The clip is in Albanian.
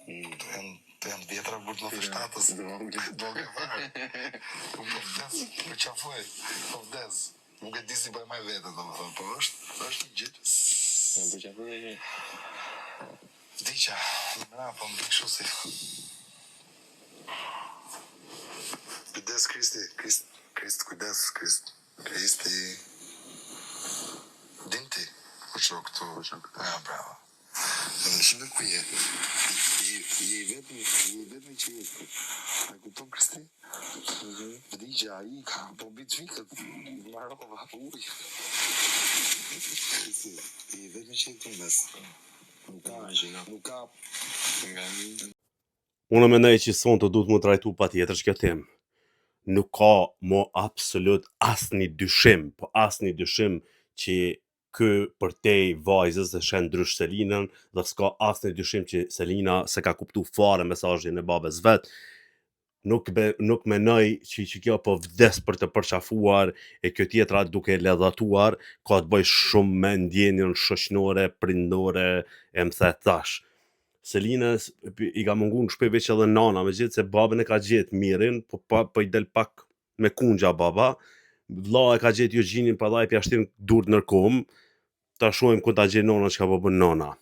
Janë vjetra për të fështatës. Doge farë. Unë po vdes, për qafoj, po vdes. Nuk e di si bëj maj vete, do më thënë, po është një gjithë. Për qafoj e Vdiqa, në mëra, po më bikë shusi. Kujdes, Kristi, kujdes, Kristi. Dinti, ku që këtu, ja, bravo. Në shumë ku je vetëmi që jetë. A kupton, Kristi? Vdiqa, i ka, po bitë vikët, marova, uj. Kristi, i vetëmi që jetë të mes. Nuk ka. Unë mendoj që sonte duhet më trajtu patjetër kjo temë. Nuk ka mo absolut asnjë dyshim që ky përtej vajzës e shen ndrysh Selinën dhe s'ka asnjë dyshim që Selina se ka kuptu fare mesazhin e babës vet. Nuk menoj që kjo po vdes për të përqafuar e kjo tjetra duke ledhatuar ka të bëj shumë me ndjenjën shoqnore, prindore e më the tash. Selina i ka mungu në shpe veç edhe nana, me gjithë se babën e ka gjetë mirin, po i del pak me kungja baba, vlla e ka gjetë Eugjinin pa dha i pjashtim dur nërkom, ta shohim ku ta gjetë nana që ka po bën nana.